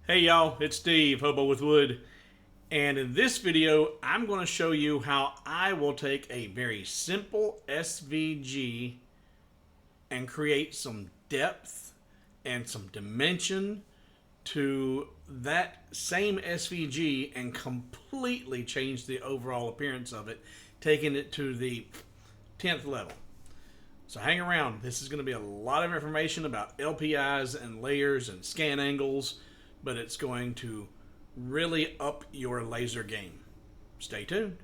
Hey y'all, it's Steve, Hobo with Wood, and in this video I'm going to show you how I will take a very simple SVG and create some depth and some dimension to that same SVG and completely change the overall appearance of it, taking it to the 10th level. So hang around. This is going to be a lot of information about LPIs and layers and scan angles, but it's going to really up your laser game. Stay tuned.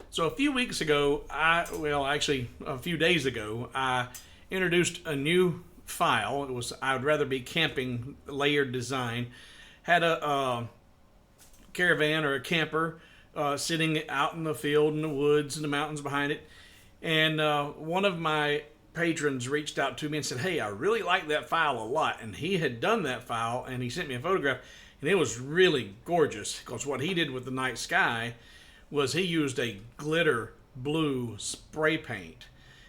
So a few weeks ago, actually a few days ago, I introduced a new file. It was I'd rather be camping layered design. Had a caravan or a camper sitting out in the field, in the woods, and the mountains behind it. And one of my patrons reached out to me and said, "Hey, I really like that file a lot." And he had done that file, and he sent me a photograph, and it was really gorgeous because what he did with the night sky was he used a glitter blue spray paint,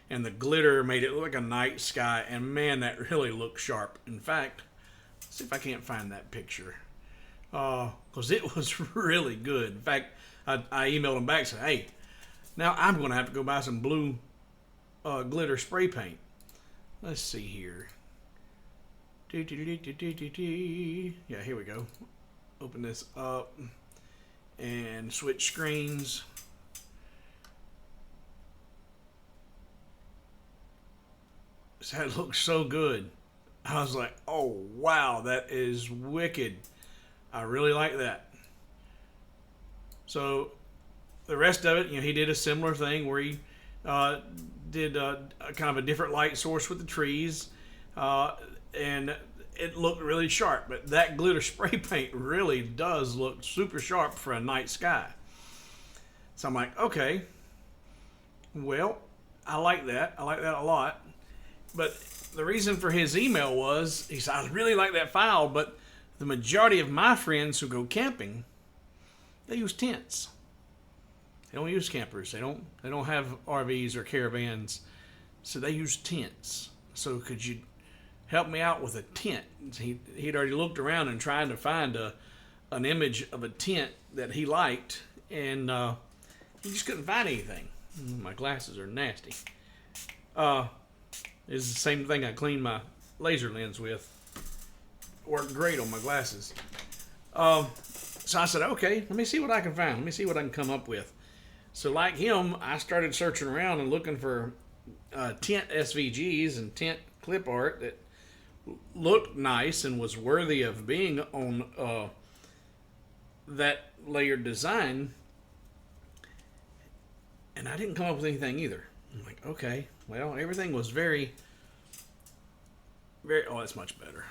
and the glitter made it look like a night sky, and man, that really looked sharp. In fact, let's see if I can't find that picture, because it was really good. In fact, I emailed him back and said, "Hey, now I'm going to have to go buy some blue glitter spray paint." Let's see here. Yeah, here we go. Open this up and switch screens. That looks so good. I was like, oh wow, that is wicked. I really like that. So the rest of it, he did a similar thing where he did kind of a different light source with the trees, and it looked really sharp. But that glitter spray paint really does look super sharp for a night sky. So I'm like, okay, well, I like that. I like that a lot. But the reason for his email was, he said, "I really like that file, but the majority of my friends who go camping, they use tents. They don't use campers. They don't have RVs or caravans, so they use tents. So could you help me out with a tent?" He'd already looked around and tried to find an image of a tent that he liked, and he just couldn't find anything. My glasses are nasty. It's the same thing I cleaned my laser lens with. Worked great on my glasses. So I said, okay, let me see what I can find. Let me see what I can come up with. So like him, I started searching around and looking for tent SVGs and tent clip art that looked nice and was worthy of being on that layered design. And I didn't come up with anything either. I'm like, okay, well, everything was very, oh, that's much better.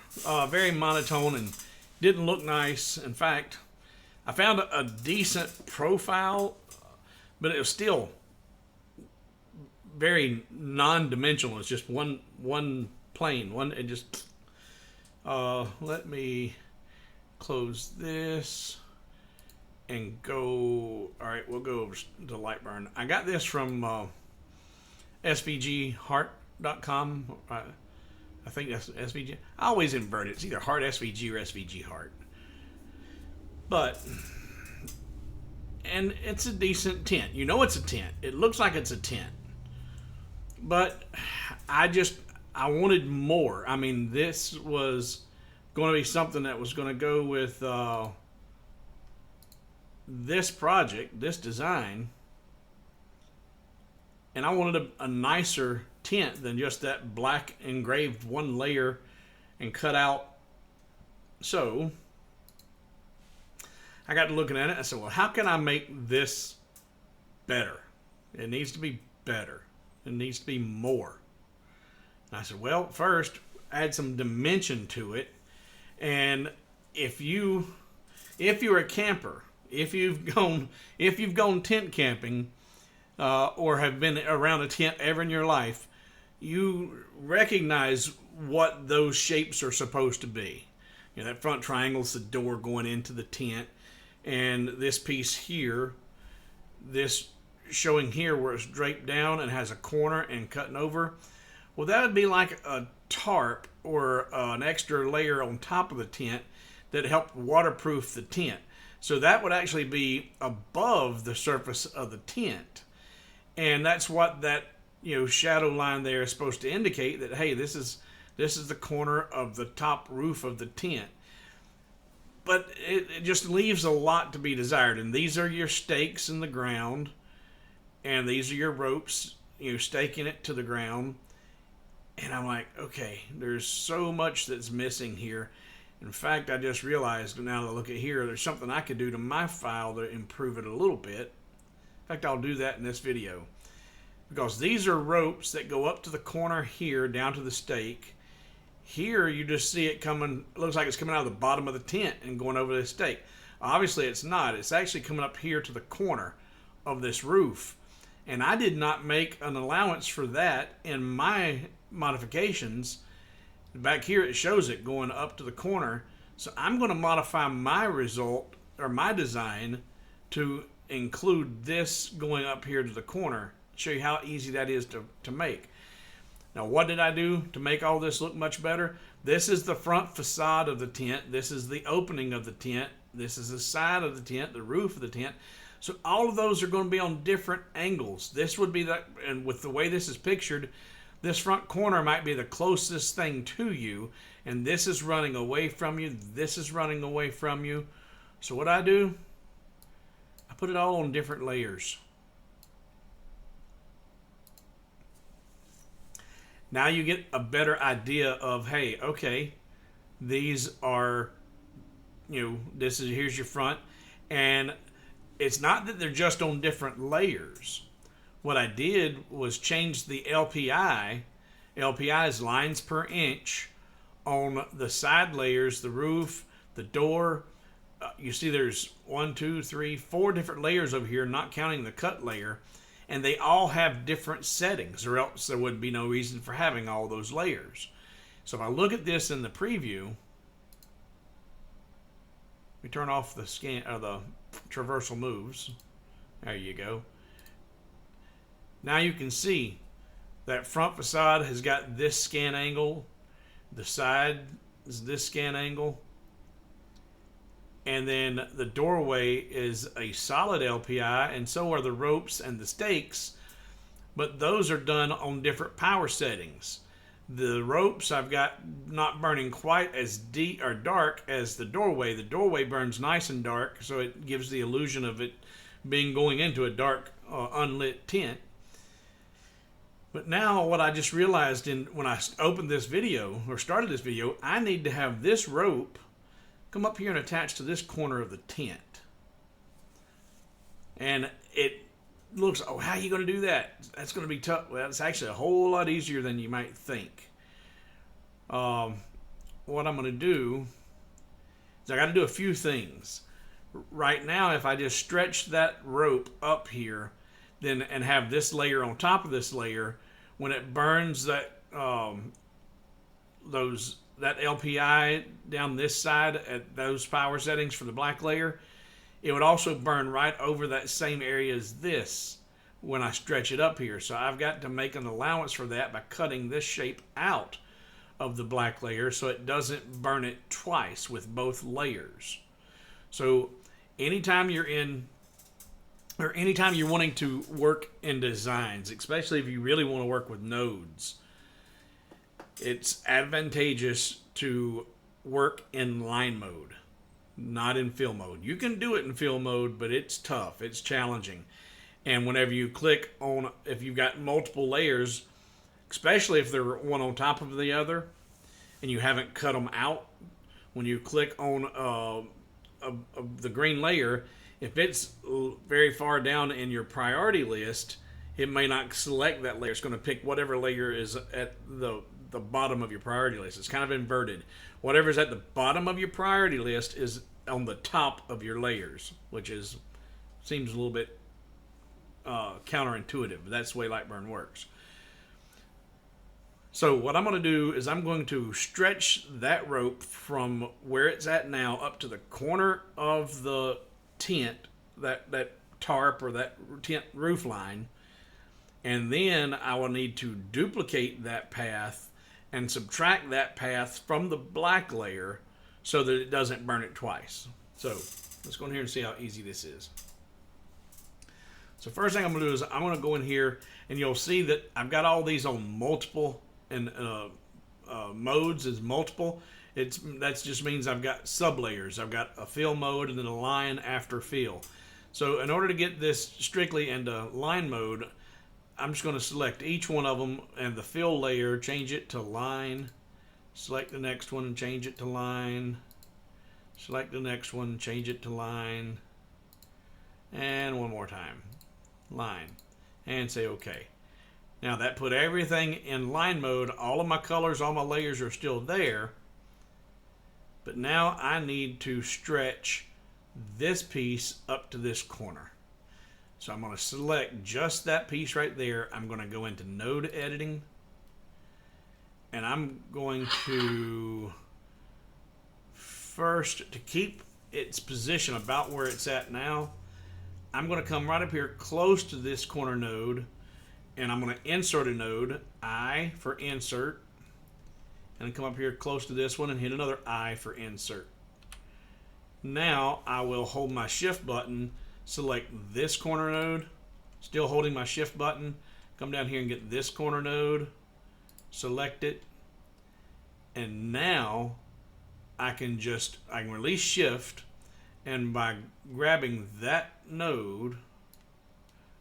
Very monotone and didn't look nice. In fact, I found a decent profile, but it was still very non-dimensional. It's just one plane. It just, let me close this and go. All right, we'll go over to LightBurn. I got this from SVGheart.com. I think that's SVG. I always invert it. It's either Heart SVG or SVG Heart. And it's a decent tent. It's a tent. It looks like it's a tent. But I wanted more. I mean, this was going to be something that was going to go with this project, this design. And I wanted a nicer tent than just that black engraved one layer and cut out. So I got to looking at it. I said, well, how can I make this better? It needs to be better. It needs to be more. And I said, well, first, add some dimension to it. And if you're a camper, if you've gone tent camping, or have been around a tent ever in your life, you recognize what those shapes are supposed to be. You know, that front triangle is the door going into the tent, and this piece here, this showing here where it's draped down and has a corner and cutting over, well, that would be like a tarp or an extra layer on top of the tent that helped waterproof the tent. So that would actually be above the surface of the tent. And that's what that, you know, shadow line there is supposed to indicate, that hey, this is the corner of the top roof of the tent. But it just leaves a lot to be desired. And these are your stakes in the ground, and these are your ropes, you know, staking it to the ground. And I'm like, okay, there's so much that's missing here. In fact, I just realized now that I look at here, there's something I could do to my file to improve it a little bit. In fact, I'll do that in this video. Because these are ropes that go up to the corner here, down to the stake. Here, you just see it coming, it looks like it's coming out of the bottom of the tent and going over the stake. Obviously, it's not. It's actually coming up here to the corner of this roof. And I did not make an allowance for that in my modifications. Back here it shows it going up to the corner, so I'm going to modify my result or my design to include this going up here to the corner. Show you how easy that is to make. Now, what did I do to make all this look much better? This is the front facade of the tent. This is the opening of the tent. This is the side of the tent, the roof of the tent. So all of those are going to be on different angles. This would be that, and with the way this is pictured, this front corner might be the closest thing to you, and this is running away from you, this is running away from you. So what I do, I put it all on different layers. Now you get a better idea of, hey, okay, these are, you know, here's your front, and it's not that they're just on different layers. What I did was change the LPI. LPI is lines per inch on the side layers, the roof, the door. You see there's 1, 2, 3, 4 different layers over here, not counting the cut layer. And they all have different settings, or else there would be no reason for having all those layers. So if I look at this in the preview, we turn off the scan or the traversal moves. There you go. Now you can see that front facade has got this scan angle, the side is this scan angle, and then the doorway is a solid LPI, and so are the ropes and the stakes, but those are done on different power settings. The ropes I've got not burning quite as deep or dark as the doorway. The doorway burns nice and dark, so it gives the illusion of it being going into a dark, unlit tent. But now what I just realized when I opened this video, or started this video, I need to have this rope come up here and attach to this corner of the tent. And it looks, oh, how are you going to do that? That's going to be tough. Well, it's actually a whole lot easier than you might think. What I'm going to do is I got to do a few things. Right now, if I just stretch that rope up here, then and have this layer on top of this layer, when it burns that that LPI down this side at those power settings for the black layer, it would also burn right over that same area as this when I stretch it up here. So I've got to make an allowance for that by cutting this shape out of the black layer so it doesn't burn it twice with both layers. So anytime you're wanting to work in designs, especially if you really want to work with nodes, it's advantageous to work in line mode, not in fill mode. You can do it in fill mode, but it's tough, it's challenging. And whenever you click on, if you've got multiple layers, especially if they're one on top of the other, and you haven't cut them out, when you click on the green layer, if it's very far down in your priority list, it may not select that layer. It's going to pick whatever layer is at the bottom of your priority list. It's kind of inverted. Whatever's at the bottom of your priority list is on the top of your layers, which seems a little bit counterintuitive, but that's the way LightBurn works. So what I'm going to do is I'm going to stretch that rope from where it's at now up to the corner of the tent, that tarp or that tent roof line, and then I will need to duplicate that path and subtract that path from the black layer so that it doesn't burn it twice. So let's go in here and see how easy this is. So first thing I'm going to do is I'm going to go in here, and you'll see that I've got all these on multiple, and modes is multiple. That just means I've got sub layers. I've got a fill mode and then a line after fill. So in order to get this strictly into line mode, I'm just going to select each one of them and the fill layer, change it to line, select the next one and change it to line, select the next one, change it to line, and one more time, line, and say OK. Now that put everything in line mode. All of my colors, all my layers are still there, but now I need to stretch this piece up to this corner. So I'm going to select just that piece right there. I'm going to go into node editing, and I'm going to first, to keep its position about where it's at now, I'm going to come right up here close to this corner node, and I'm going to insert a node, I for insert, and come up here close to this one and hit another I for insert. Now I will hold my shift button, select this corner node, still holding my shift button, come down here and get this corner node, select it, and now I can release shift, and by grabbing that node,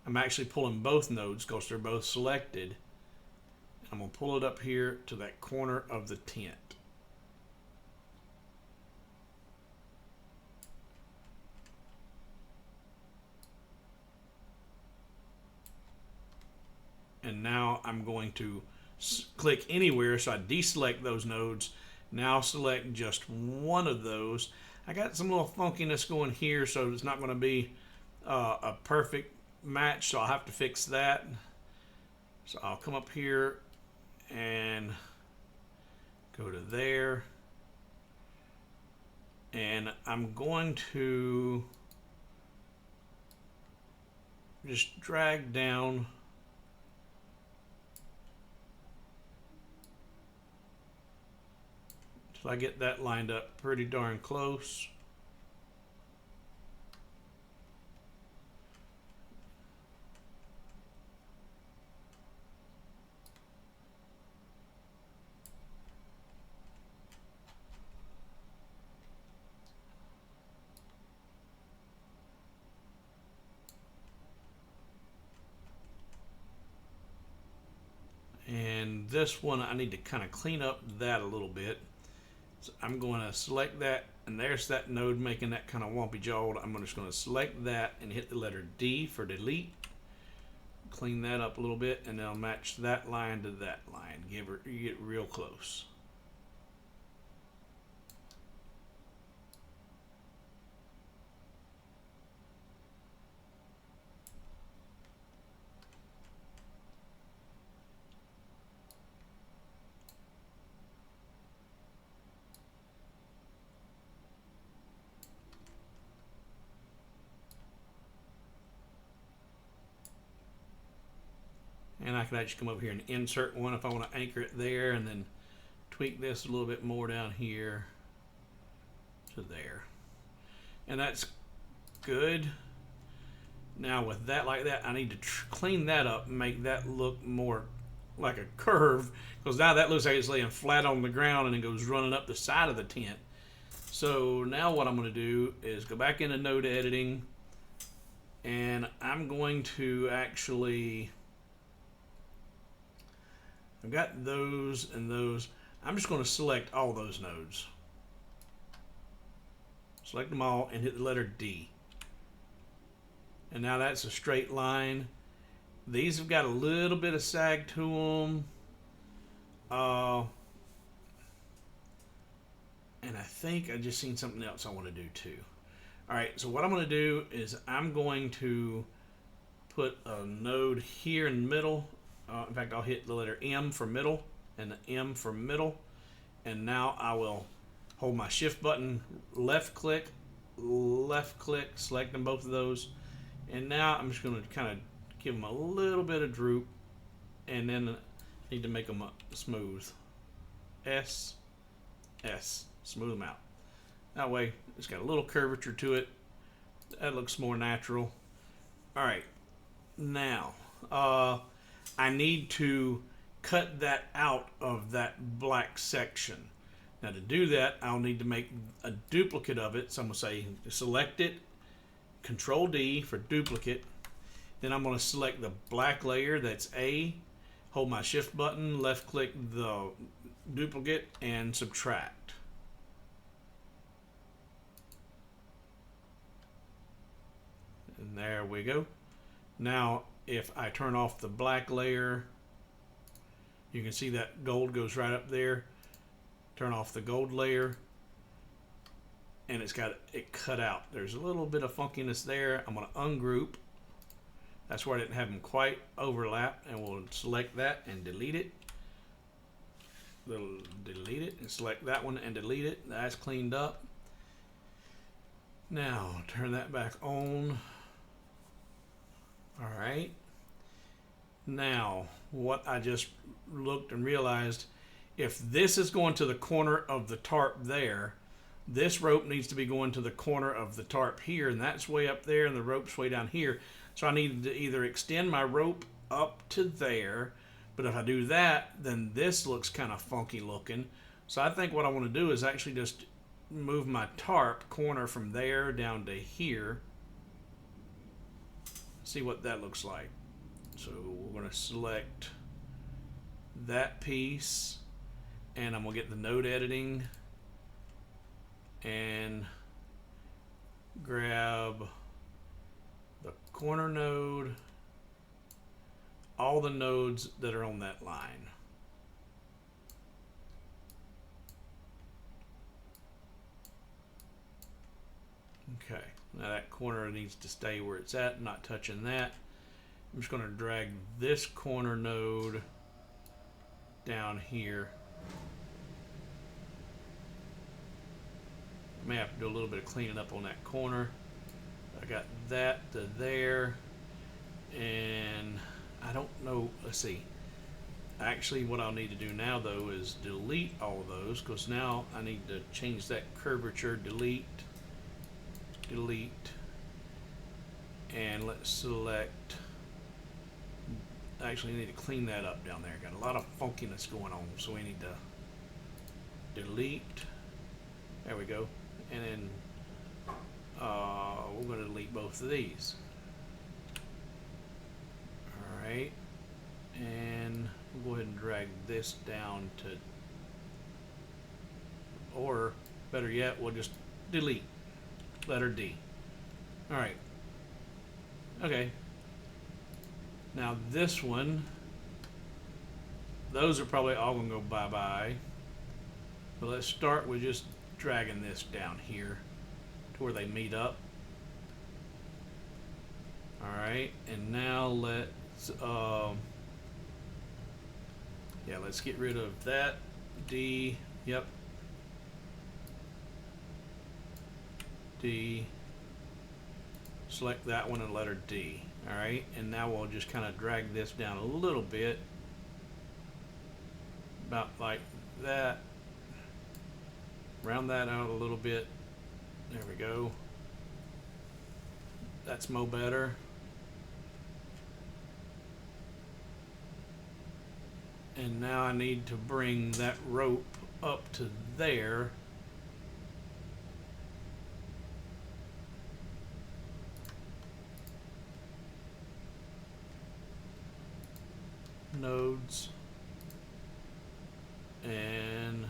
I'm actually pulling both nodes because they're both selected. I'm going to pull it up here to that corner of the tent. And now I'm going to click anywhere, so I deselect those nodes. Now select just one of those. I got some little funkiness going here, so it's not going to be a perfect match, so I'll have to fix that. So I'll come up here and go to there, and I'm going to just drag down till I get that lined up pretty darn close. And this one, I need to kind of clean up that a little bit. So I'm going to select that, and there's that node making that kind of wumpy jawed. I'm just going to select that and hit the letter D for delete. Clean that up a little bit, and then I'll match that line to that line. You get real close. And I can actually come over here and insert one if I want to anchor it there, and then tweak this a little bit more down here to there. And that's good. Now with that like that, I need to clean that up and make that look more like a curve, because now that looks like it's laying flat on the ground and it goes running up the side of the tent. So now what I'm going to do is go back into node editing, and I'm going to actually, I've got those and those. I'm just going to select all those nodes. Select them all and hit the letter D. And now that's a straight line. These have got a little bit of sag to them. And I think I just seen something else I want to do too. Alright, so what I'm going to do is I'm going to put a node here in the middle. In fact, I'll hit the letter M for middle. and the M for middle. And now I will hold my shift button, left click, selecting both of those. And now I'm just going to kind of give them a little bit of droop, and then I need to make them smooth. S, smooth them out. That way it's got a little curvature to it. That looks more natural. All right, now I need to cut that out of that black section. Now to do that, I'll need to make a duplicate of it. So I'm going to say select it, Control D for duplicate. Then I'm going to select the black layer, that's A, hold my shift button, left click the duplicate, and subtract. And there we go. Now if I turn off the black layer, you can see that gold goes right up there. Turn off the gold layer, and it's got it cut out. There's a little bit of funkiness there. I'm going to ungroup. That's where I didn't have them quite overlap, and we'll select that and delete it. Delete it and select that one and delete it. That's cleaned up. Now turn that back on. All right. Now what I just looked and realized, if this is going to the corner of the tarp there, this rope needs to be going to the corner of the tarp here, and that's way up there, and the rope's way down here. So I need to either extend my rope up to there, but if I do that, then this looks kind of funky looking. So I think what I want to do is actually just move my tarp corner from there down to here. See what that looks like. So we're going to select that piece, and I'm going to get the node editing and grab the corner node, all the nodes that are on that line. Okay, now that corner needs to stay where it's at, not touching that. I'm just going to drag this corner node down here. I may have to do a little bit of cleaning up on that corner. I got that to there, and I don't know, let's see. Actually, what I'll need to do now though is delete all of those, because now I need to change that curvature. Delete, and let's select. Actually, I need to clean that up down there. Got a lot of funkiness going on, so we need to delete. There we go. And then we're going to delete both of these. All right, and we'll go ahead and drag this down to, or better yet, we'll just delete. Letter D. All right. Okay. Now this one, those are probably all going to go bye-bye. But let's start with just dragging this down here to where they meet up. All right, and now let's let's get rid of that D. Yep. D. Select that one and letter D. All right, and now we'll just kind of drag this down a little bit, about like that. Round that out a little bit. There we go. That's mo better. And now I need to bring that rope up to there. Nodes. And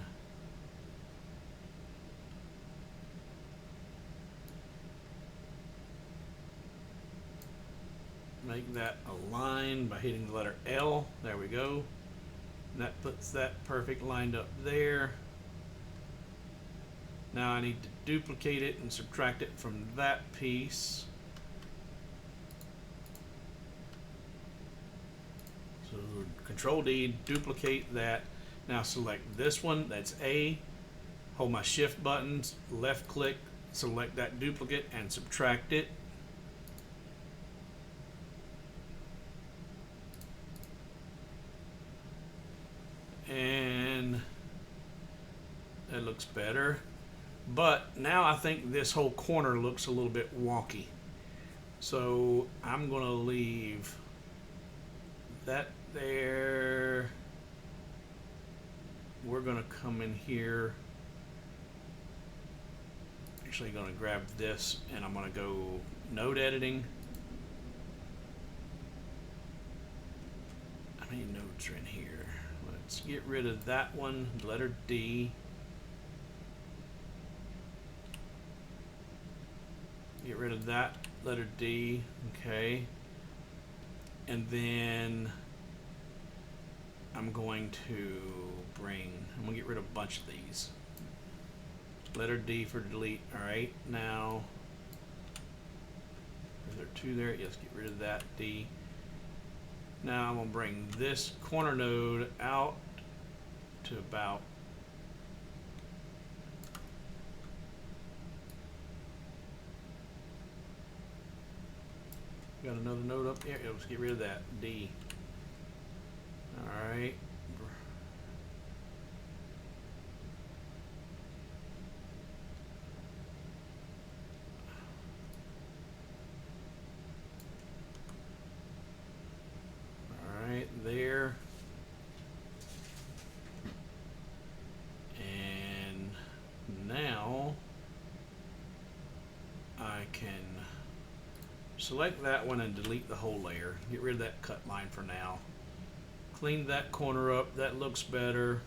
make that a line by hitting the letter L. There we go. And that puts that perfect lined up there. Now I need to duplicate it and subtract it from that piece. So Control D, duplicate that. Now select this one, that's A, hold my shift buttons, left click, select that duplicate and subtract it. And that looks better. But now I think this whole corner looks a little bit wonky. So I'm going to leave that there. We're going to come in here. Actually going to grab this and I'm going to go node editing. How many nodes are in here? Let's get rid of that one, letter D. Get rid of that, letter D, okay. And then I'm going to get rid of a bunch of these. Letter D for delete, all right. Now, is there two there? Yes, get rid of that D. Now I'm gonna bring this corner node out to about got another node up here. Let's get rid of that D. All right. All right, there. And now I can select that one and delete the whole layer. Get rid of that cut line for now. Clean that corner up. That looks better.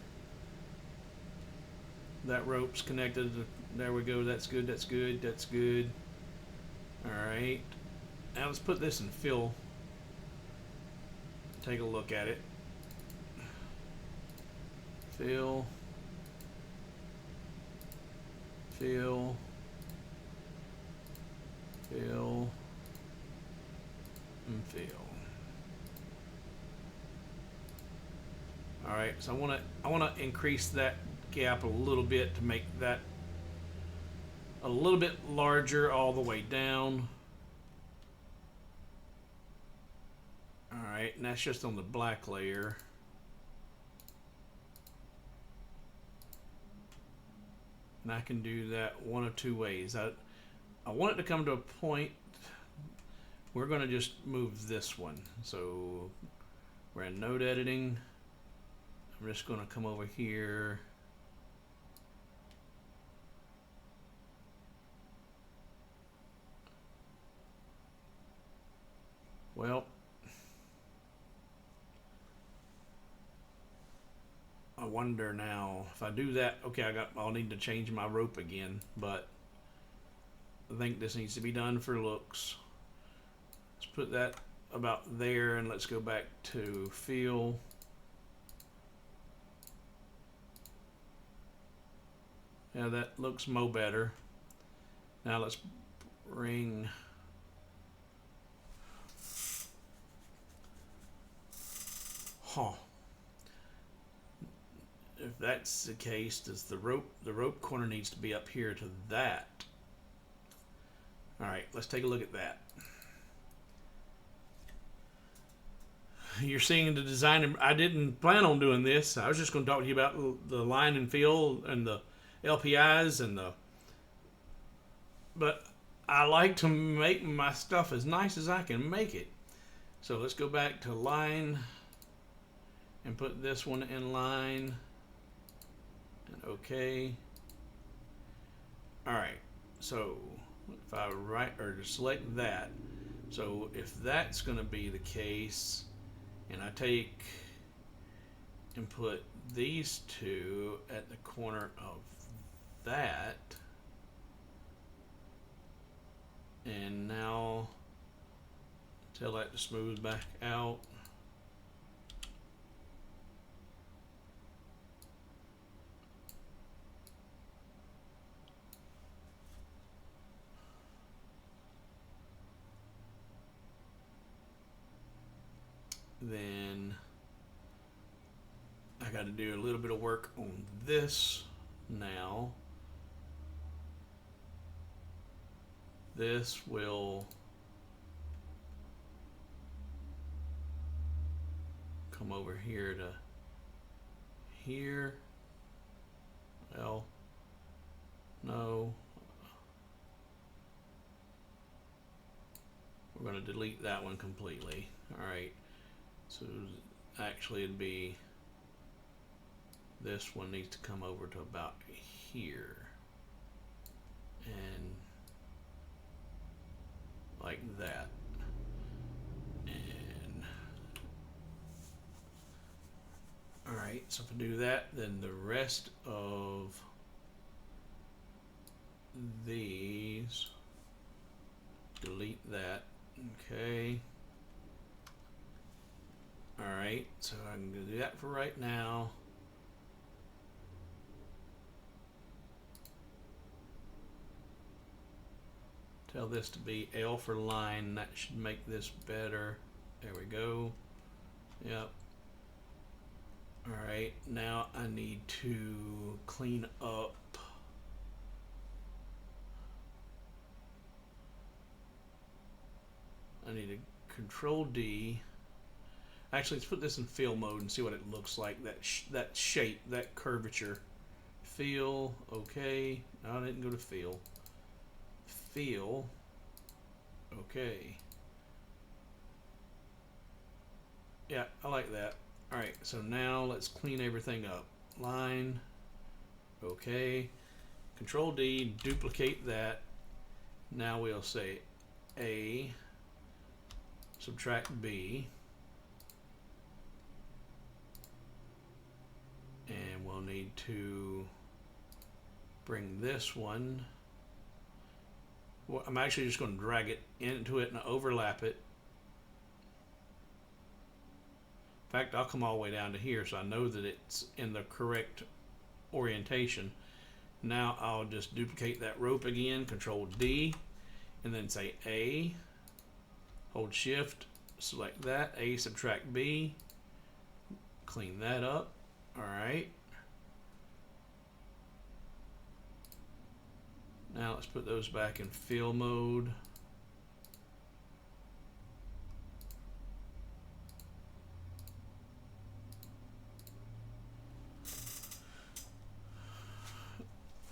That rope's connected. There we go. That's good. That's good. That's good. All right. Now let's put this in fill. Take a look at it. Fill. Fill. Fill. And fill. All right, so I want to increase that gap a little bit to make that a little bit larger all the way down. All right, and that's just on the black layer. And I can do that one of two ways. I want it to come to a point. We're going to just move this one. So we're in node editing. I'm just going to come over here. Well, I wonder now if I do that. Okay, I'll need to change my rope again, but I think this needs to be done for looks. Let's put that about there and let's go back to fill. Yeah, that looks mo better. Now let's bring if that's the case, does the rope corner needs to be up here to that. All right, let's take a look at that. You're seeing the design. I didn't plan on doing this. I was just going to talk to you about the line and fill and the LPIs and but I like to make my stuff as nice as I can make it. So let's go back to line and put this one in line and okay. All right, so if I select that, so if that's going to be the case, and I take and put these two at the corner of that, and now tell that to smooth back out. Then I I got to do a little bit of work on this now. This will come over here to here. Well, no. We're going to delete that one completely. Alright, so actually it'd be, this one needs to come over to about here. And like that. And alright, so if I do that, then the rest of these, delete that. Okay. Alright, so I'm going to do that for right now. Tell this to be L for line. That should make this better. There we go. Yep. Alright, now I need to clean up I need to Control D. Actually, let's put this in fill mode and see what it looks like. That shape, that curvature. Fill, okay. No, I didn't go to fill. Fill, okay. Yeah, I like that. Alright, so now let's clean everything up. Line, okay. Control D, duplicate that. Now we'll say A, subtract B, and we'll need to bring this one. Well, I'm actually just going to drag it into it and overlap it. In fact, I'll come all the way down to here so I know that it's in the correct orientation. Now I'll just duplicate that rope again, Control D, and then say A, hold Shift, select that, A, subtract B, clean that up. Alright. Now let's put those back in fill mode.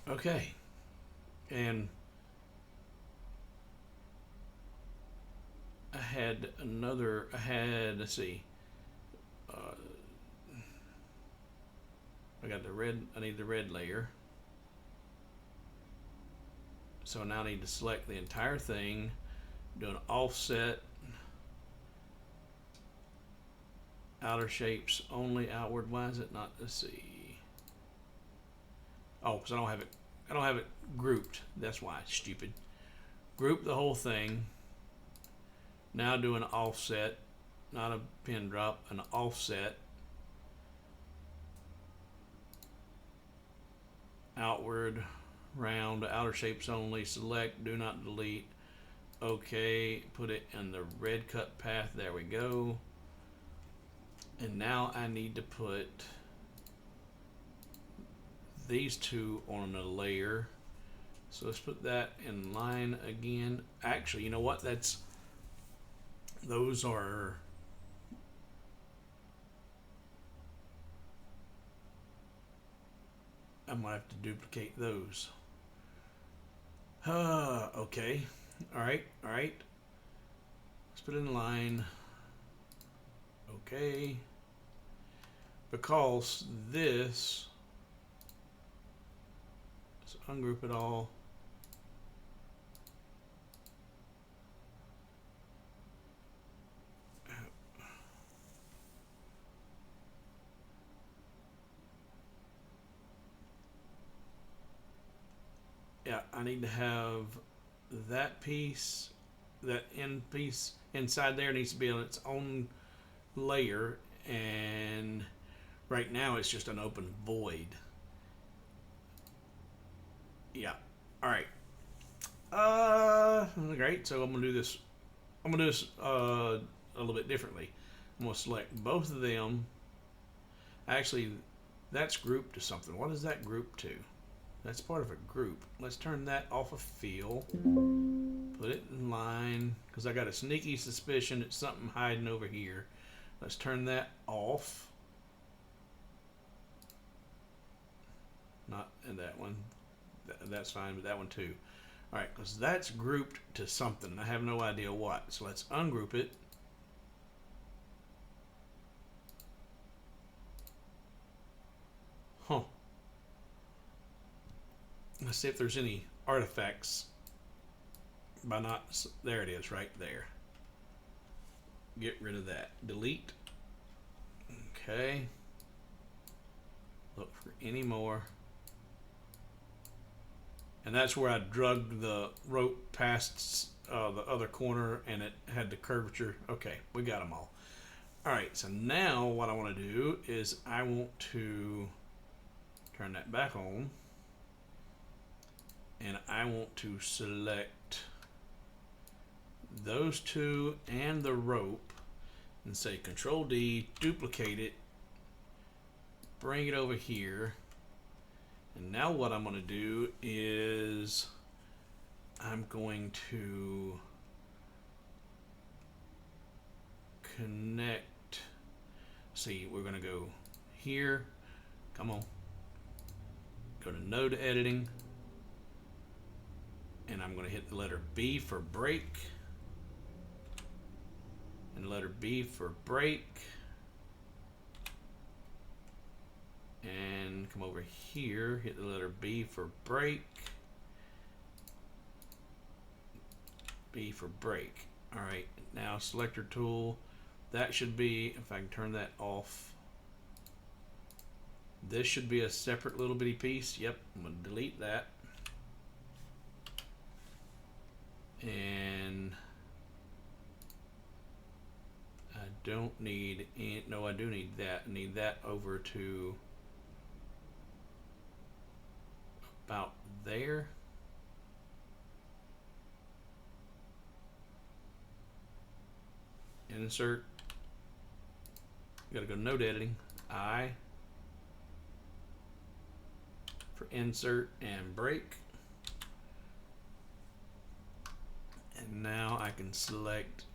Okay. And I had, let's see. I got the red, I need the red layer. So now I need to select the entire thing, do an offset, outer shapes only, outward. Why is it not? Let's see. Oh, because I don't have it grouped. That's why. Stupid. Group the whole thing. Now do an offset, not a pin drop, an offset. Outward, round, outer shapes only, select, do not delete. Okay, put it in the red cut path. There we go. And now I need to put these two on a layer. So let's put that in line again. Actually, you know what? Those are, I might have to duplicate those. Okay. Alright. Let's put it in line. Okay. Because this, let's ungroup it all. Yeah, I need to have that piece, that end piece inside there needs to be on its own layer, and right now it's just an open void. Yeah. Alright. Great. So I'm gonna do this a little bit differently. I'm gonna select both of them. Actually, that's grouped to something. What is that grouped to? That's part of a group. Let's turn that off of fill. Put it in line, because I got a sneaky suspicion it's something hiding over here. Let's turn that off. Not in that one. That's fine, but that one too. All right, because that's grouped to something. I have no idea what. So let's ungroup it. Huh. Let's see if there's any artifacts by not. There it is, right there. Get rid of that. Delete. Okay. Look for any more. And that's where I drug the rope past the other corner, and it had the curvature. Okay, we got them all. All right, so now what I want to do is I want to turn that back on, and I want to select those two and the rope, and say Control D, duplicate it, bring it over here. And now what I'm going to do is I'm going to connect. See, we're going to go here. Come on. Go to node editing. And I'm going to hit the letter B for break. And the letter B for break. And come over here, hit the letter B for break. B for break. All right, now selector tool. That should be, if I can turn that off, this should be a separate little bitty piece. Yep, I'm going to delete that. And I don't need, no, I do need that. I need that over to about there. Insert. Got to go node editing. I for insert and break. And now I can select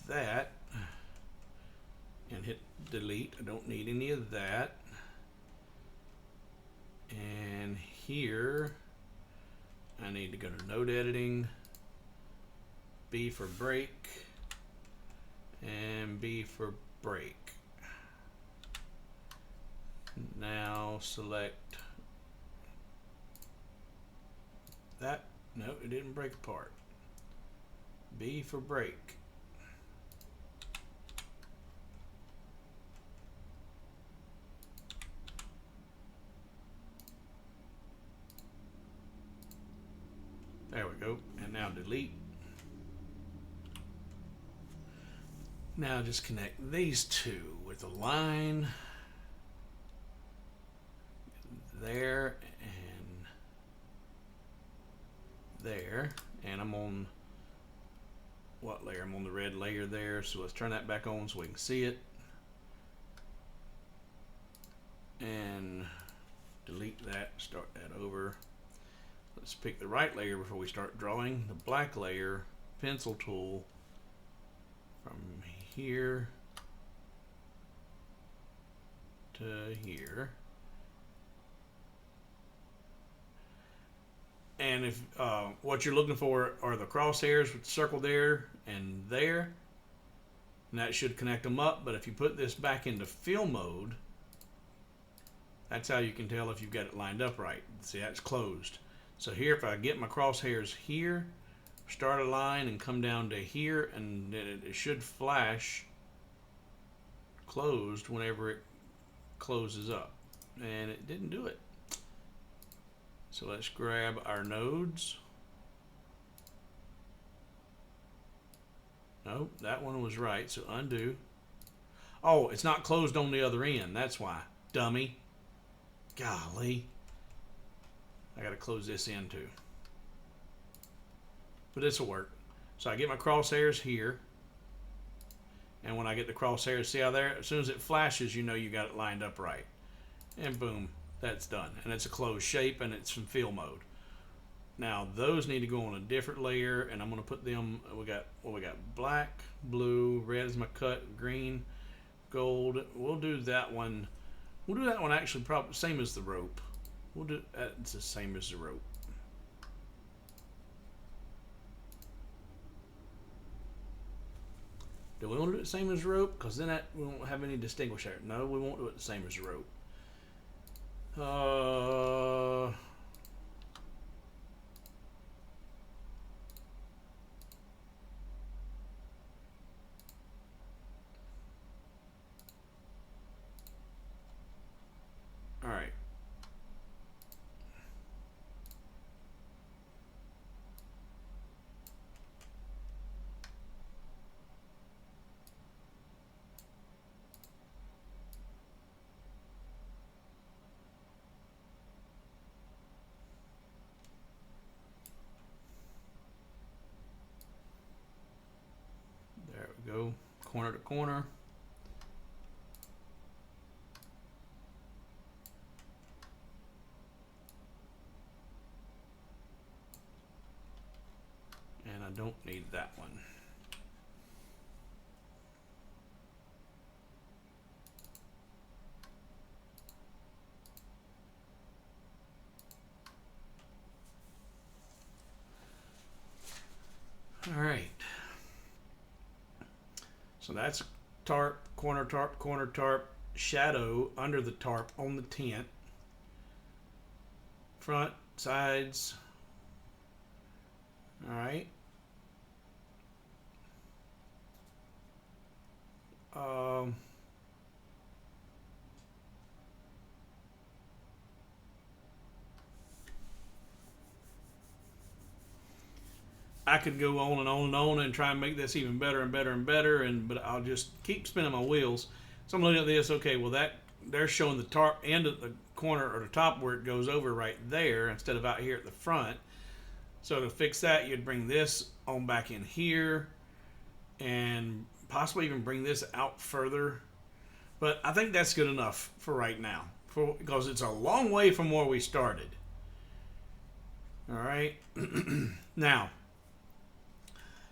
that and hit delete. I don't need any of that. And here I need to go to node editing, B for break, and B for break. Now select that. No, it didn't break apart. B for break. There we go. And now delete. Now just connect these two with a line there and there. And I'm on what layer? I'm on the red layer there. So let's turn that back on so we can see it. And delete that, start that over. Let's pick the right layer before we start drawing. The black layer, pencil tool, from here to here. And if what you're looking for are the crosshairs with the circle there and there, and that should connect them up. But if you put this back into fill mode, that's how you can tell if you've got it lined up right. See, that's closed. So here, if I get my crosshairs here, start a line and come down to here, and it should flash closed whenever it closes up. And it didn't do it. So let's grab our nodes. Nope, that one was right, so undo. Oh, it's not closed on the other end, that's why. Dummy. Golly. I gotta close this in too. But this will work. So I get my crosshairs here. And when I get the crosshairs, see how there, as soon as it flashes, you know you got it lined up right. And boom, that's done. And it's a closed shape and it's in fill mode. Now those need to go on a different layer, and I'm going to put them, we got black, blue, red is my cut, green, gold. We'll do that one. We'll do that one actually probably same as the rope. We'll do it's the same as the rope. Do we want to do it the same as the rope? Because then that we won't have any distinguisher. No, we won't do it the same as the rope. All right. There we go, corner to corner. And I don't need that one. All right. So that's tarp, corner tarp, shadow under the tarp on the tent. Front, sides. All right. I could go on and on and on and try and make this even better and better and better, but I'll just keep spinning my wheels. So I'm looking at this. Okay, well they're showing the tarp end at the corner or the top where it goes over right there instead of out here at the front. So to fix that, you'd bring this on back in here and possibly even bring this out further. But I think that's good enough for right now, because it's a long way from where we started. All right. Now,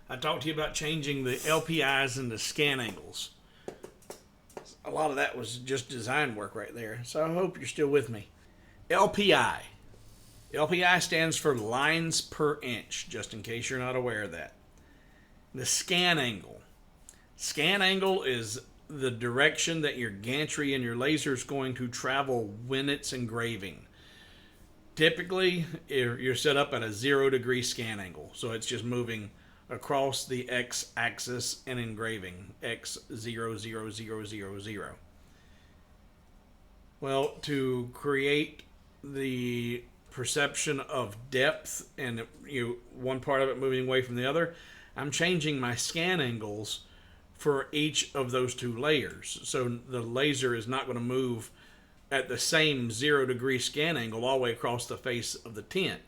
I talked to you about changing the LPIs and the scan angles. A lot of that was just design work right there. So I hope you're still with me. LPI. LPI stands for lines per inch, just in case you're not aware of that. The scan angle. Scan angle is the direction that your gantry and your laser is going to travel when it's engraving. Typically, you're set up at a 0-degree scan angle. So it's just moving across the x-axis and engraving x 0 0 0 0 0. Well, to create the perception of depth and one part of it moving away from the other, I'm changing my scan angles for each of those two layers. So the laser is not going to move at the same 0-degree scan angle all the way across the face of the tent.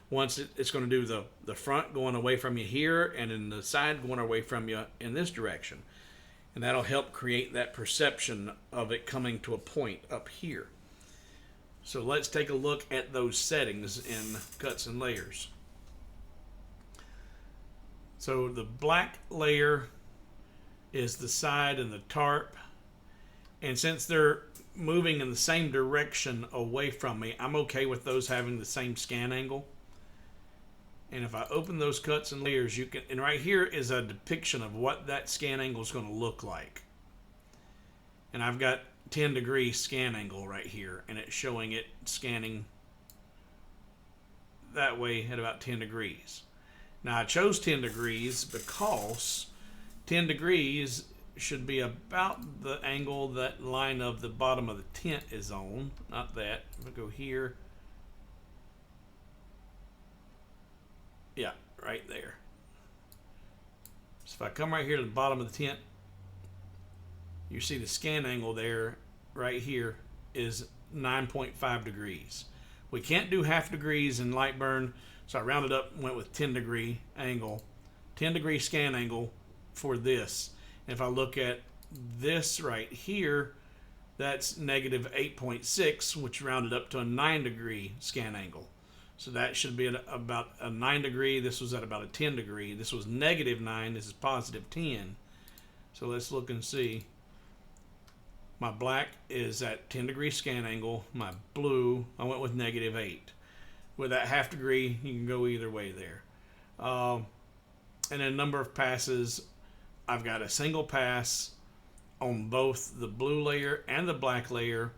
Once it's going to do the front going away from you here, and then the side going away from you in this direction. And that'll help create that perception of it coming to a point up here. So let's take a look at those settings in cuts and layers. So the black layer is the side and the tarp. And since they're moving in the same direction away from me, I'm okay with those having the same scan angle. And if I open those cuts and layers, you can, and right here is a depiction of what that scan angle is going to look like. And I've got 10-degree scan angle right here, and it's showing it scanning that way at about 10 degrees. Now I chose 10 degrees because 10 degrees should be about the angle that line of the bottom of the tent is on, not that. I'm going to go here. Yeah, right there. So if I come right here to the bottom of the tent, you see the scan angle there, right here, is 9.5 degrees. We can't do half degrees in LightBurn, so I rounded up and went with 10-degree angle. 10-degree scan angle for this. If I look at this right here, that's negative 8.6, which rounded up to a 9-degree scan angle. So that should be at about a 9-degree. This was at about a 10-degree. This was negative 9. This is positive 10. So let's look and see. My black is at 10-degree scan angle. My blue, I went with negative 8. With that half degree, you can go either way there. And a number of passes, I've got a single pass on both the blue layer and the black layer.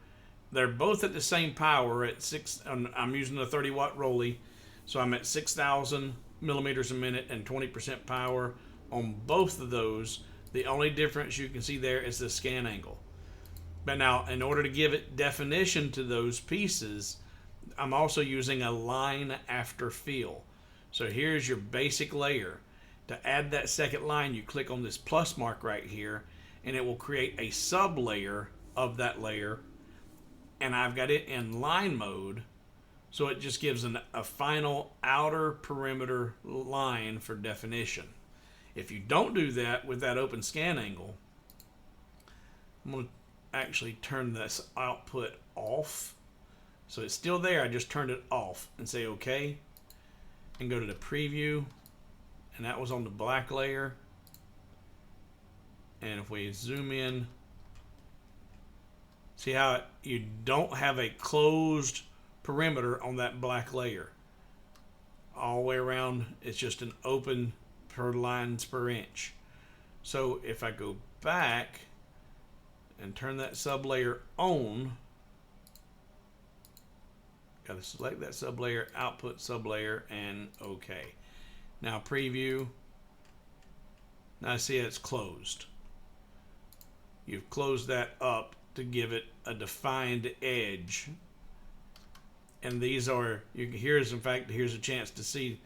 They're both at the same power at 6. I'm using a 30-watt Roly, so I'm at 6,000 millimeters a minute and 20% power on both of those. The only difference you can see there is the scan angle. But now, in order to give it definition to those pieces, I'm also using a line after fill. So here's your basic layer. To add that second line, you click on this plus mark right here, and it will create a sub layer of that layer. And I've got it in line mode, so it just gives a final outer perimeter line for definition. If you don't do that with that open scan angle, I'm going to actually turn this output off. So it's still there, I just turned it off and say OK. And go to the preview, and that was on the black layer. And if we zoom in, see how you don't have a closed perimeter on that black layer. All the way around, it's just an open per lines per inch. So if I go back and turn that sub layer on, got to select that sub layer, output sub layer, and OK. Now preview. Now see it's closed. You've closed that up to give it a defined edge. And these are, here's a chance to see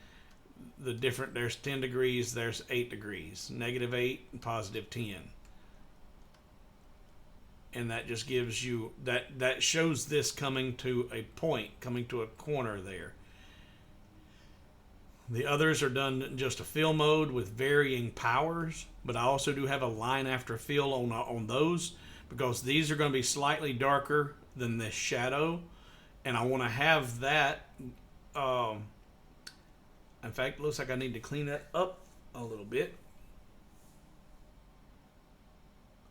the different. There's 10 degrees, there's 8 degrees, negative 8 and positive 10. And that just gives you, that shows this coming to a point, coming to a corner there. The others are done in just a fill mode with varying powers, but I also do have a line after fill on those, because these are going to be slightly darker than this shadow, and I want to have that. In fact, it looks like I need to clean that up a little bit.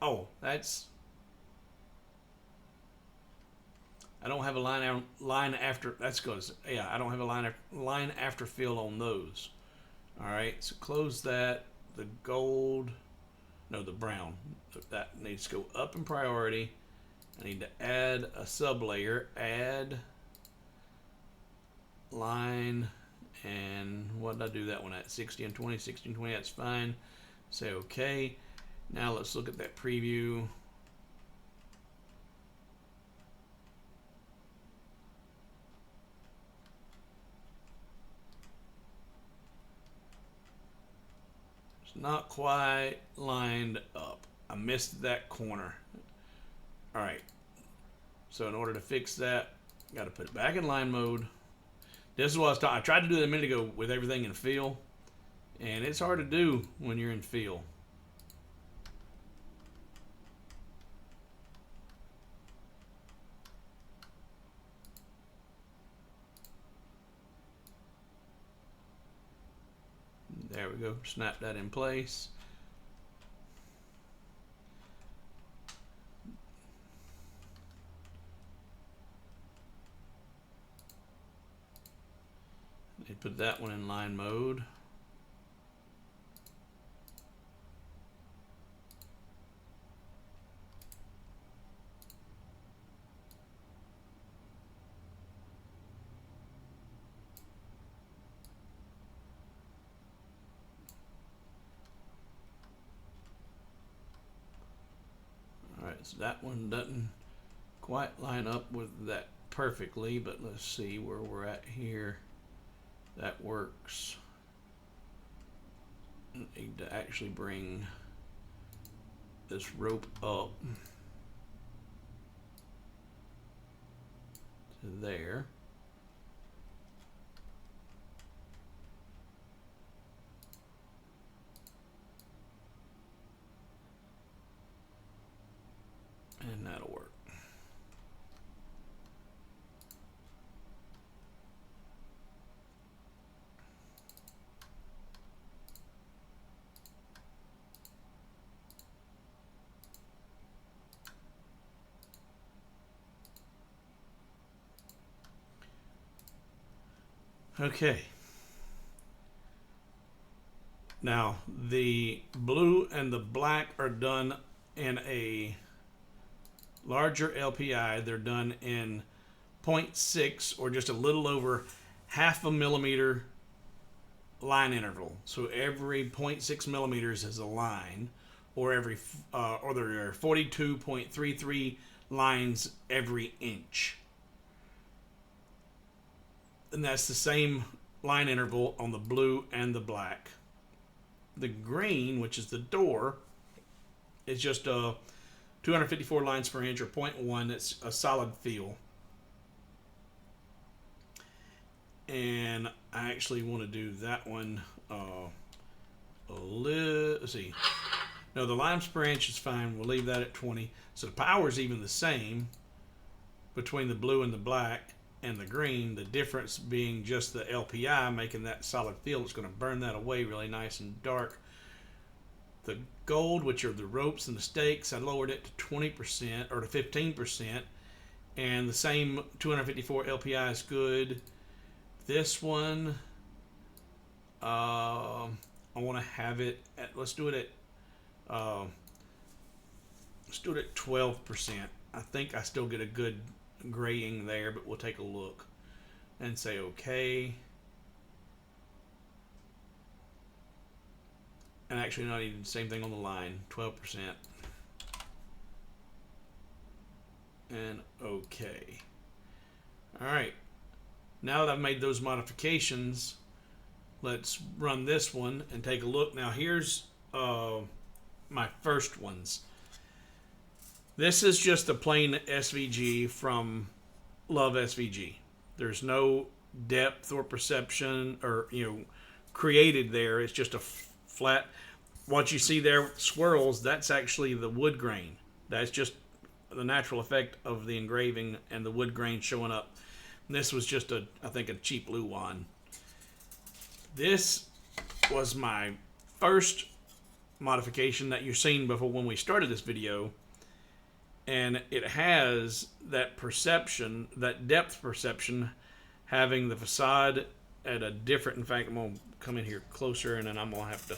Oh, that's, I don't have a line after. That's because, yeah, I don't have a line after fill on those. All right, so close that. The gold, no, the brown. That needs to go up in priority. I need to add a sub layer. Add line, and what did I do that one at? 60 and 20, 60 and 20. That's fine. Say OK. Now let's look at that preview. Not quite lined up. I missed that corner. All right. So in order to fix that, got to put it back in line mode. This is what I was talking. I tried to do it a minute ago with everything in fill, and it's hard to do when you're in fill. There we go. Snap that in place. They put that one in line mode. So that one doesn't quite line up with that perfectly, but let's see where we're at here. That works. I need to actually bring this rope up to there. Okay. Now, the blue and the black are done in a larger LPI. They're done in 0.6 or just a little over half a millimeter line interval. So every 0.6 millimeters is a line, or or there are 42.33 lines every inch. And that's the same line interval on the blue and the black. The green, which is the door, is just 254 lines per inch or 0.1. It's a solid feel. And I actually want to do that one let's see. No, the lines per inch is fine. We'll leave that at 20. So the power is even the same between the blue and the black and the green. The difference being just the LPI making that solid feel. It's going to burn that away really nice and dark. The gold, which are the ropes and the stakes, I lowered it to 20% or to 15%. And the same 254 LPI is good. This one, I want to have it at, let's do it at 12%. I think I still get a good graying there, but we'll take a look and say okay. And actually not even the same thing on the line, 12%. And okay. All right. Now that I've made those modifications, let's run this one and take a look. Now here's my first ones. This is just a plain SVG from Love SVG. There's no depth or perception or created there. It's just a flat. What you see there, swirls, that's actually the wood grain. That's just the natural effect of the engraving and the wood grain showing up. This was just I think a cheap Luan. This was my first modification that you've seen before when we started this video. And it has that perception, that depth perception, having the facade at a different, in fact, I'm going to come in here closer and then I'm going to have to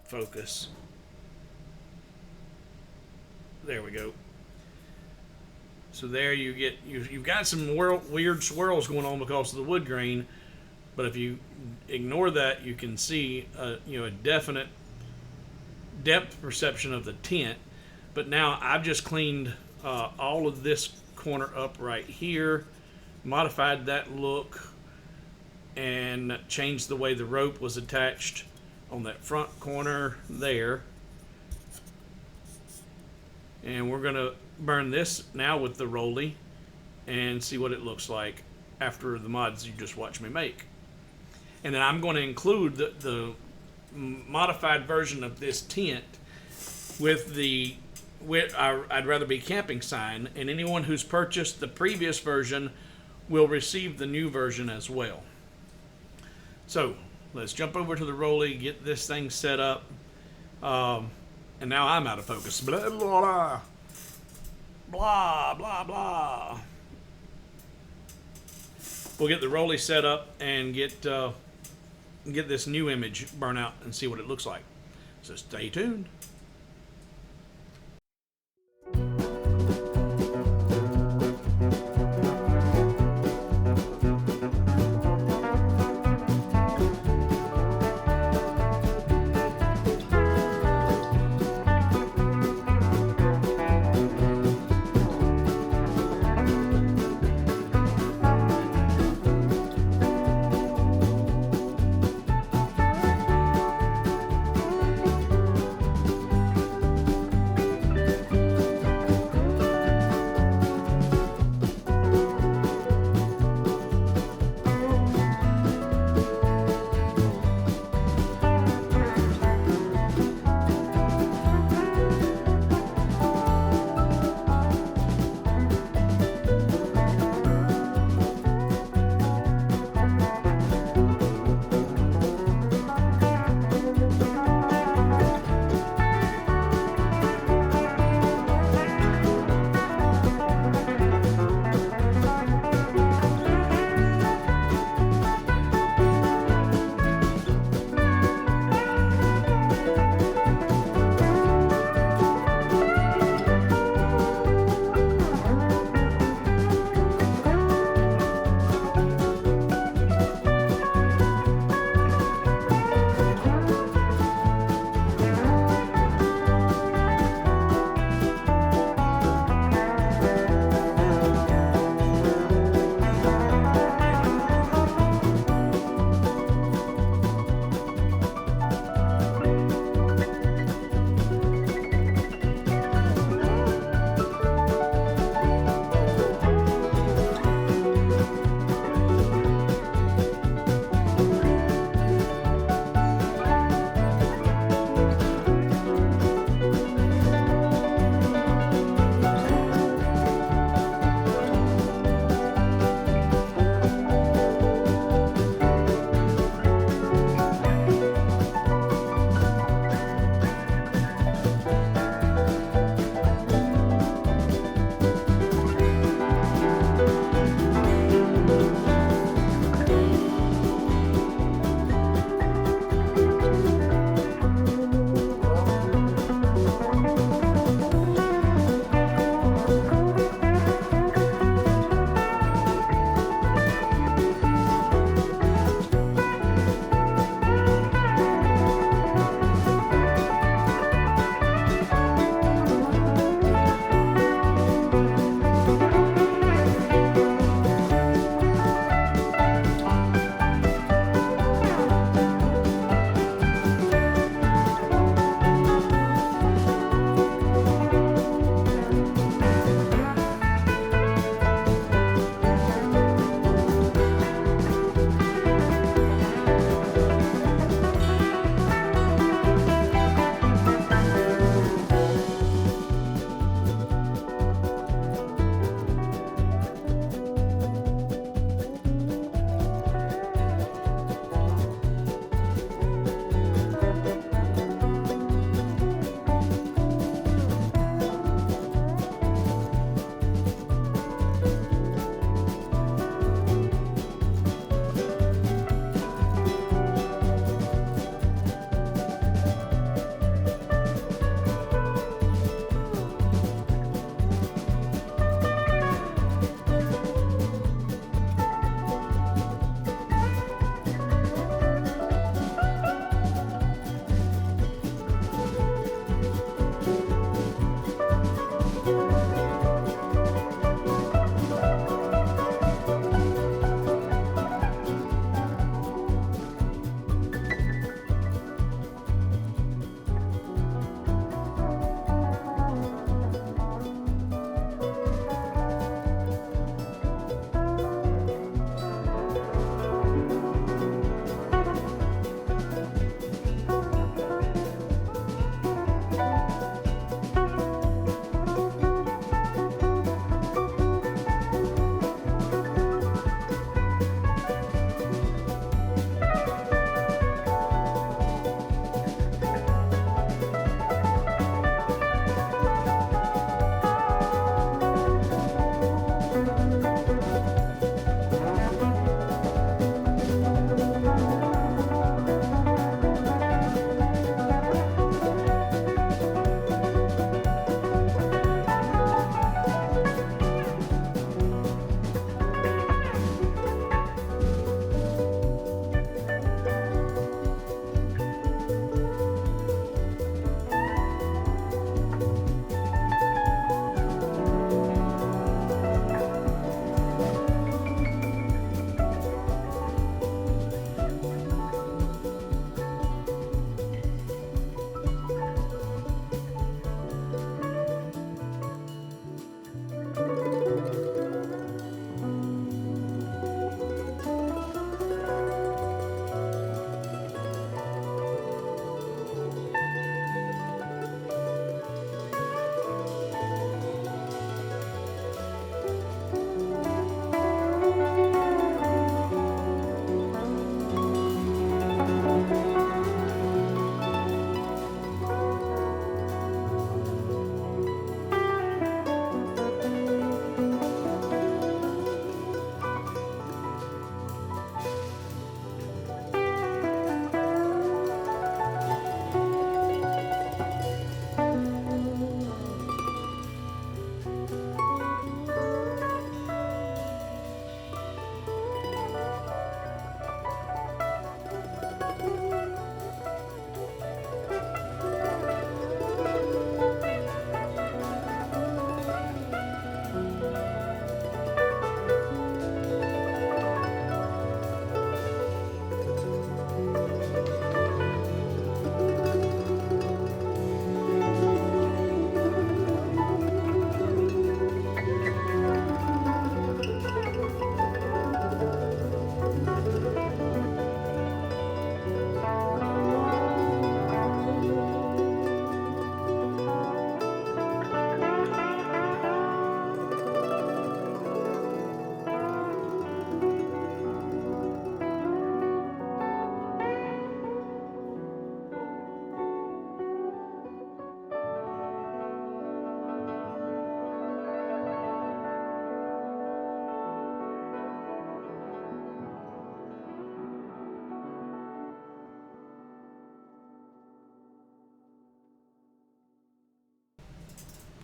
focus. There we go. So there you've got some weird swirls going on because of the wood grain, but if you ignore that, you can see a definite depth perception of the tint. But now I've just cleaned all of this corner up right here, modified that look, and changed the way the rope was attached on that front corner there. And we're going to burn this now with the Roly and see what it looks like after the mods you just watched me make. And then I'm going to include the modified version of this tint with the I'd rather be camping sign, and anyone who's purchased the previous version will receive the new version as well. So let's jump over to the Roly, get this thing set up. And now I'm out of focus. Blah, blah, blah, blah, blah. We'll get the Roly set up and get this new image burn out and see what it looks like. So stay tuned.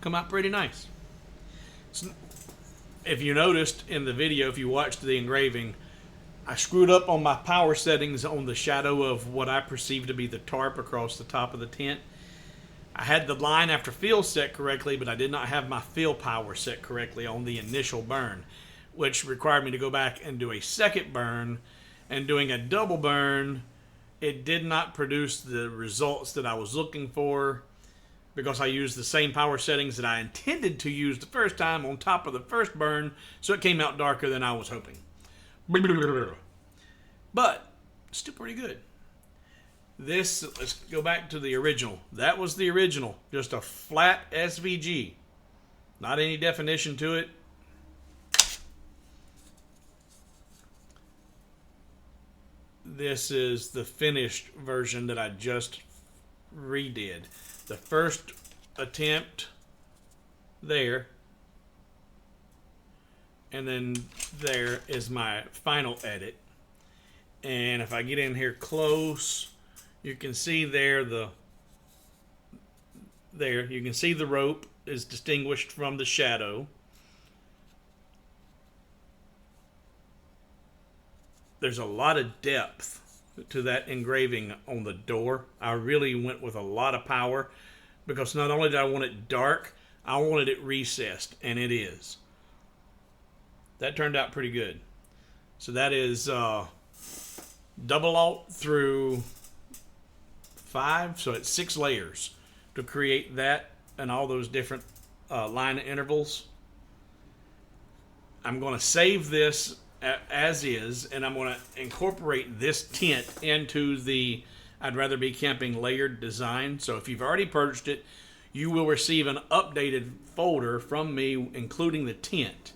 come out pretty nice. So, if you noticed in the video, if you watched the engraving, I screwed up on my power settings on the shadow of what I perceive to be the tarp across the top of the tent. I had the line after fill set correctly, but I did not have my fill power set correctly on the initial burn, which required me to go back and do a second burn. And doing a double burn, it did not produce the results that I was looking for, because I used the same power settings that I intended to use the first time on top of the first burn, so it came out darker than I was hoping. But still pretty good. This, let's go back to the original. That was the original, just a flat SVG. Not any definition to it. This is the finished version that I just redid. The first attempt there, and then there is my final edit. And if I get in here close, you can see there you can see the rope is distinguished from the shadow. There's a lot of depth to that engraving on the door. I really went with a lot of power, because not only did I want it dark, I wanted it recessed, and it is. That turned out pretty good. So that is double alt through 5, so it's 6 layers to create that and all those different line intervals. I'm going to save this as is, and I'm going to incorporate this tent into the I'd Rather Be Camping layered design. So if you've already purchased it, you will receive an updated folder from me, including the tent.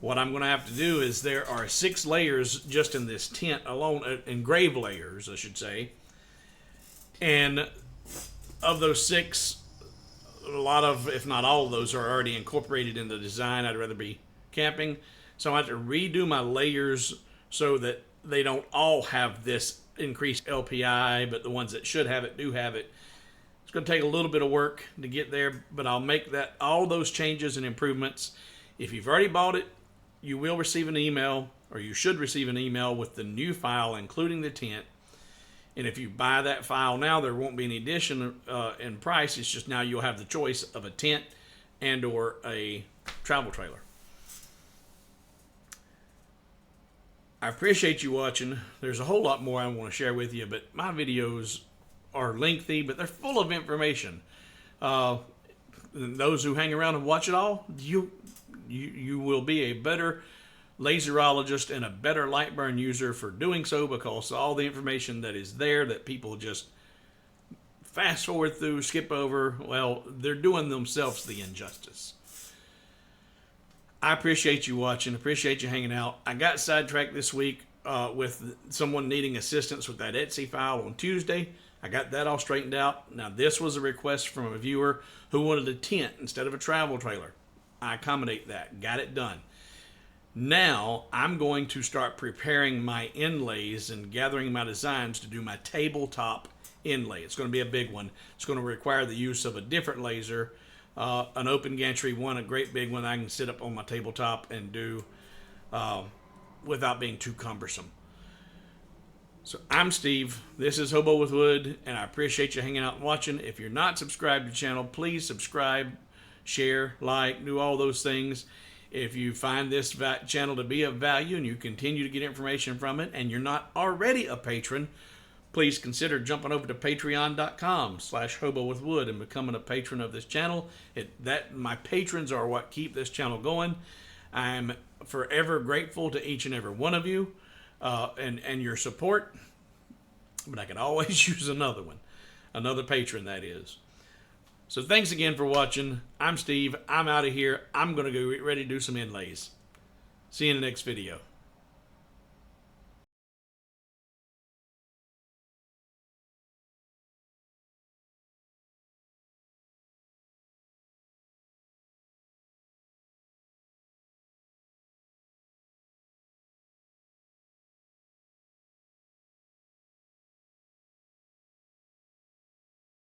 What I'm going to have to do is, there are 6 layers just in this tent alone, engraved layers, I should say. And of those 6, a lot of, if not all of those, are already incorporated in the design I'd Rather Be Camping. So I have to redo my layers so that they don't all have this increased LPI, but the ones that should have it do have it. It's going to take a little bit of work to get there, but I'll make that all those changes and improvements. If you've already bought it, you will receive an email, or you should receive an email with the new file, including the tent. And if you buy that file now, there won't be any addition in price. It's just now you'll have the choice of a tent and or a travel trailer. I appreciate you watching. There's a whole lot more I want to share with you, but my videos are lengthy, but they're full of information. Those who hang around and watch it all, you will be a better laserologist and a better LightBurn user for doing so, because all the information that is there that people just fast forward through, skip over, well, they're doing themselves the injustice. I appreciate you watching. Appreciate you hanging out. I got sidetracked this week with someone needing assistance with that Etsy file on Tuesday. I got that all straightened out. Now, this was a request from a viewer who wanted a tent instead of a travel trailer. I accommodate that. Got it done. Now, I'm going to start preparing my inlays and gathering my designs to do my tabletop inlay. It's going to be a big one. It's going to require the use of a different laser. An open gantry one, a great big one I can sit up on my tabletop and do without being too cumbersome. So I'm Steve, this is Hobo with Wood, and I appreciate you hanging out and watching. If you're not subscribed to the channel, please subscribe, share, like, do all those things. If you find this channel to be of value and you continue to get information from it, and you're not already a patron, please consider jumping over to patreon.com/hobowithwood and becoming a patron of this channel. My patrons are what keep this channel going. I'm forever grateful to each and every one of you and your support, but I could always use another one, another patron, that is. So thanks again for watching. I'm Steve. I'm out of here. I'm going to go get ready to do some inlays. See you in the next video.